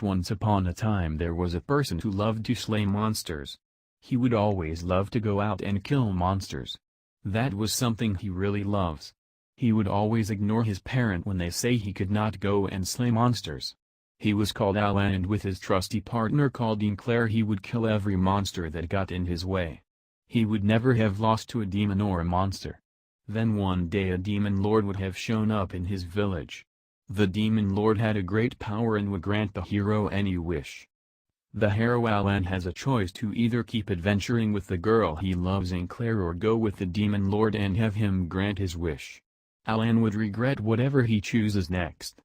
Once upon a time there was a person who loved to slay monsters. He would always love to go out and kill monsters. That was something he really loves. He would always ignore his parent when they say he could not go and slay monsters. He was called Alan, and with his trusty partner called Claire he would kill every monster that got in his way. He would never have lost to a demon or a monster. Then one day a demon lord would have shown up in his village. The demon lord had a great power and would grant the hero any wish. The hero Alan has a choice to either keep adventuring with the girl he loves Claire, or go with the demon lord and have him grant his wish. Alan would regret whatever he chooses next.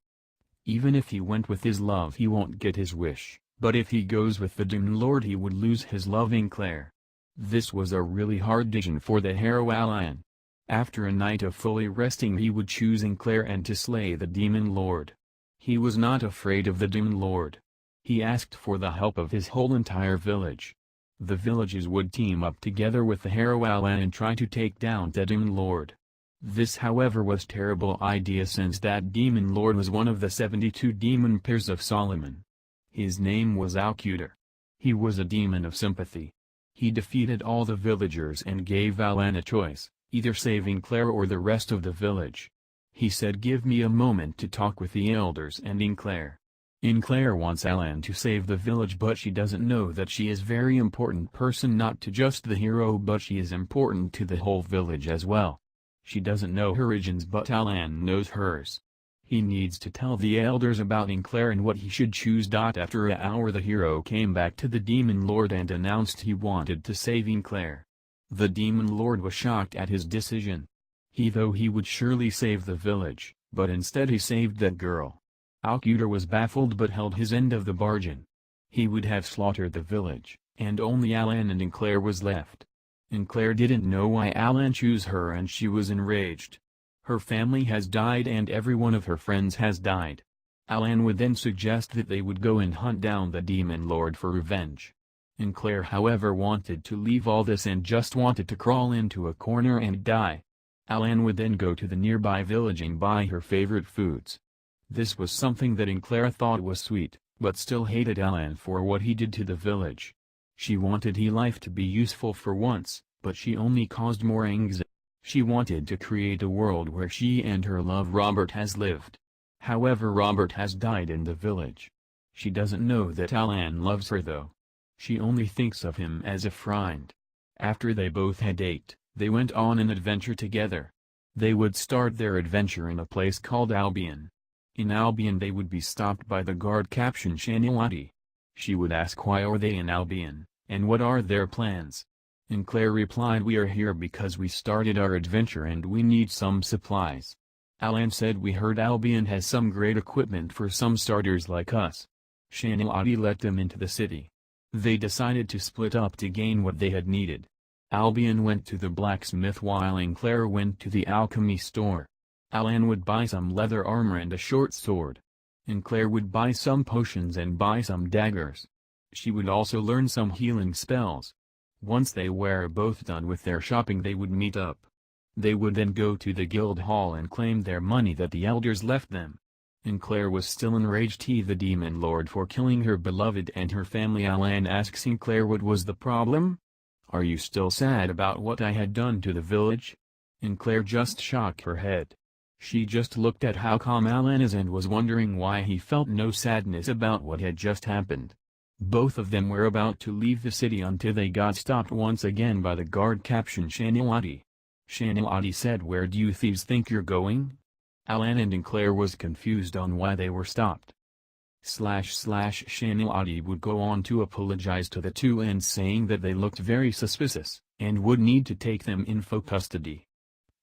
Even if he went with his love he won't get his wish, but if he goes with the demon lord he would lose his loving Claire. This was a really hard decision for the hero Alan. After a night of fully resting he would choose Claire and to slay the demon lord. He was not afraid of the demon lord. He asked for the help of his whole entire village. The villages would team up together with the hero Alan and try to take down the demon lord. This however was a terrible idea, since that demon lord was one of the 72 demon pairs of Solomon. His name was Alcutor. He was a demon of sympathy. He defeated all the villagers and gave Alan a choice, either saving Claire or the rest of the village. He said, "Give me a moment to talk with the elders and Claire." Claire wants Alan to save the village, but she doesn't know that she is a very important person, not to just the hero but she is important to the whole village as well. She doesn't know her origins but Alan knows hers. He needs to tell the elders about Claire and what he should choose. After an hour the hero came back to the demon lord and announced he wanted to save Claire. The demon lord was shocked at his decision. He thought he would surely save the village, but instead he saved that girl. Alcutor was baffled but held his end of the bargain. He would have slaughtered the village, and only Alan and Claire was left. Claire didn't know why Alan chose her and she was enraged. Her family has died and every one of her friends has died. Alan would then suggest that they would go and hunt down the demon lord for revenge. Claire however wanted to leave all this and just wanted to crawl into a corner and die. Alan would then go to the nearby village and buy her favorite foods. This was something that Claire thought was sweet, but still hated Alan for what he did to the village. She wanted his life to be useful for once, but she only caused more anxiety. She wanted to create a world where she and her love Robert has lived. However, Robert has died in the village. She doesn't know that Alan loves her though. She only thinks of him as a friend. After they both had ate, they went on an adventure together. They would start their adventure in a place called Albion. In Albion they would be stopped by the guard captain Shanilati. She would ask why are they in Albion, and what are their plans. Claire replied, "We are here because we started our adventure and we need some supplies." Alan said, "We heard Albion has some great equipment for some starters like us." Shanilati let them into the city. They decided to split up to gain what they had needed. Albion went to the blacksmith while Claire went to the alchemy store. Alan would buy some leather armor and a short sword. Claire would buy some potions and buy some daggers. She would also learn some healing spells. Once they were both done with their shopping they would meet up. They would then go to the guild hall and claim their money that the elders left them. Claire was still enraged at the demon lord for killing her beloved and her family. Alan asks Claire what was the problem? "Are you still sad about what I had done to the village?" Claire just shook her head. She just looked at how calm Alan is and was wondering why he felt no sadness about what had just happened. Both of them were about to leave the city until they got stopped once again by the guard captain Shanilati. Shanilati said, "Where do you thieves think you're going?" Alan and Claire was confused on why they were stopped. Shanilati would go on to apologize to the two and saying that they looked very suspicious, and would need to take them in for custody.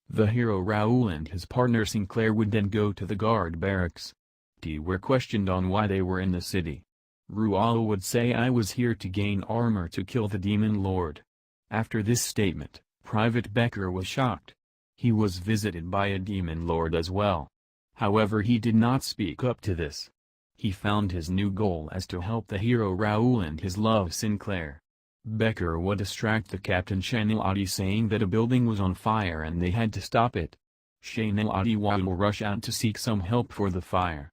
The hero Raoul and his partner Sinclair would then go to the guard barracks. They were questioned on why they were in the city. Raoul would say, "I was here to gain armor to kill the demon lord." After this statement, Private Becker was shocked. He was visited by a demon lord as well. However, he did not speak up to this. He found his new goal as to help the hero Raoul and his love Sinclair. Becker would distract the captain Shanilati saying that a building was on fire and they had to stop it. Shanilati would rush out to seek some help for the fire.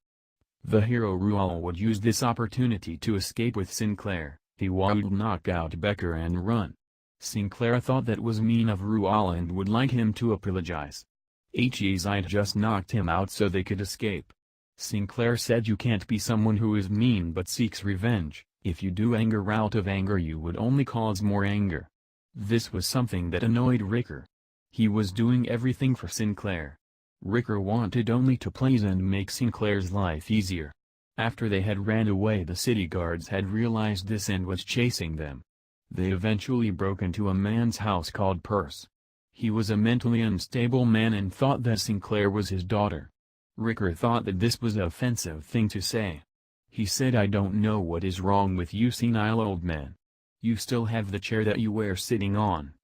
The hero Rual would use this opportunity to escape with Sinclair. He would knock out Becker and run. Sinclair thought that was mean of Rual and would like him to apologize. I'd just knocked him out so they could escape. Sinclair said you can't be someone who is mean but seeks revenge. If you do anger out of anger you would only cause more anger. This was something that annoyed Ricker. He was doing everything for Sinclair. Ricker wanted only to please and make Sinclair's life easier. After they had ran away the city guards had realized this and was chasing them. They eventually broke into a man's house called Purse. He was a mentally unstable man and thought that Sinclair was his daughter. Ricker thought that this was an offensive thing to say. He said, "I don't know what is wrong with you senile old man. You still have the chair that you were sitting on."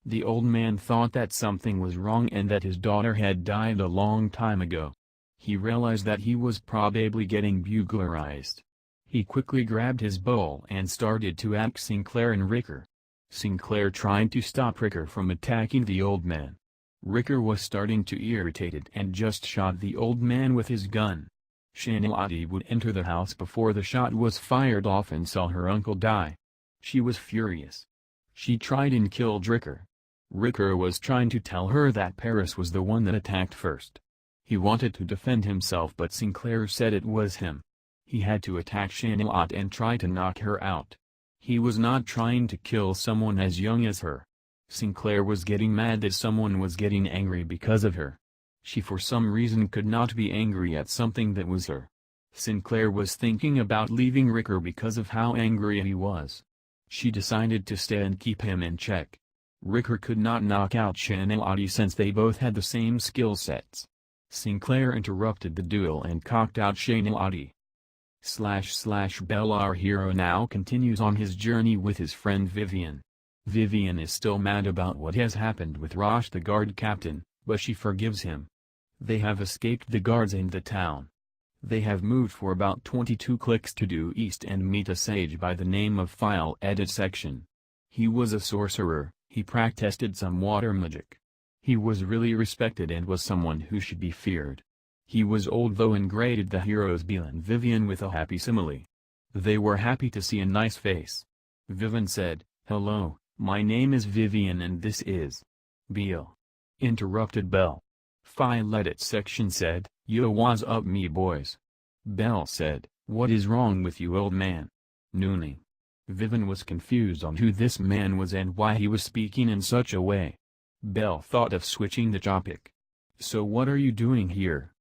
The old man thought that something was wrong and that his daughter had died a long time ago. He realized that he was probably getting buglerized. He quickly grabbed his bowl and started to attack Sinclair and Ricker. Sinclair tried to stop Ricker from attacking the old man. Ricker was starting to irritated and just shot the old man with his gun. Shanilati would enter the house before the shot was fired off and saw her uncle die. She was furious. She tried and killed Ricker. Ricker was trying to tell her that Paris was the one that attacked first. He wanted to defend himself but Sinclair said it was him. He had to attack Shanilat and try to knock her out. He was not trying to kill someone as young as her. Sinclair was getting mad that someone was getting angry because of her. She for some reason could not be angry at something that was her. Sinclair was thinking about leaving Ricker because of how angry he was. She decided to stay and keep him in check. Ricker could not knock out Shanilati since they both had the same skill sets. Sinclair interrupted the duel and cocked out Shanilati. Bell. Our hero now continues on his journey with his friend Vivian. Vivian is still mad about what has happened with Rosh the guard captain, but she forgives him. They have escaped the guards in the town. They have moved for about 22 clicks to due east and meet a sage by the name of File Edit Section. He was a sorcerer, he practiced some water magic. He was really respected and was someone who should be feared. He was old though and greeted the heroes Bill and Vivian with a happy simile. They were happy to see a nice face. Vivian said, "Hello, my name is Vivian and this is Bill." Interrupted Bell. File Edit Section said, "Yo, what's up me boys?" Bell said, "What is wrong with you old man?" Noonie. Vivian was confused on who this man was and why he was speaking in such a way. Bell thought of switching the topic. "So what are you doing here?"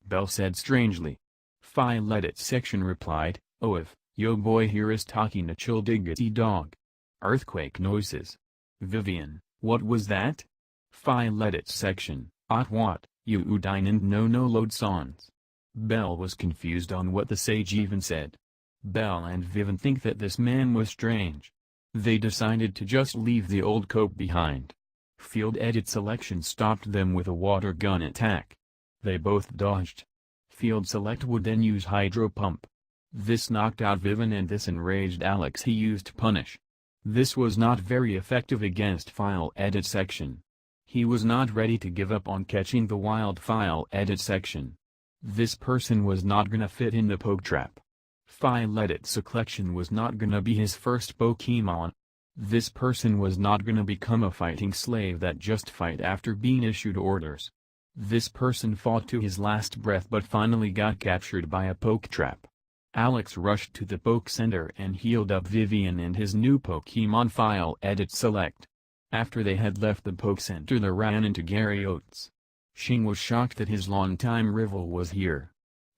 Bell said strangely. File Edit Section replied, "Oh if, yo boy here is talking to chill diggity dog." Earthquake noises. Vivian, what was that? File Edit Section, what, you udinant no load songs. Bell was confused on what the sage even said. Bell and Vivian think that this man was strange. They decided to just leave the old cope behind. Field Edit Selection stopped them with a water gun attack. They both dodged. Field Select would then use Hydro Pump. This knocked out Vivian and this enraged Alex. He used Punish. This was not very effective against File Edit Section. He was not ready to give up on catching the wild File Edit Section. This person was not gonna fit in the poke trap. File Edit Selection was not gonna be his first Pokemon. This person was not gonna become a fighting slave that just fight after being issued orders. This person fought to his last breath but finally got captured by a poke trap. Alex rushed to the poke center and healed up Vivian and his new Pokemon. File Edit Select. After they had left the poke center they ran into Gary Oates. Shing was shocked that his longtime rival was here.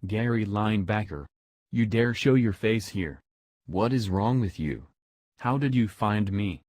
"Gary linebacker. You dare show your face here? What is wrong with you? How did you find me?"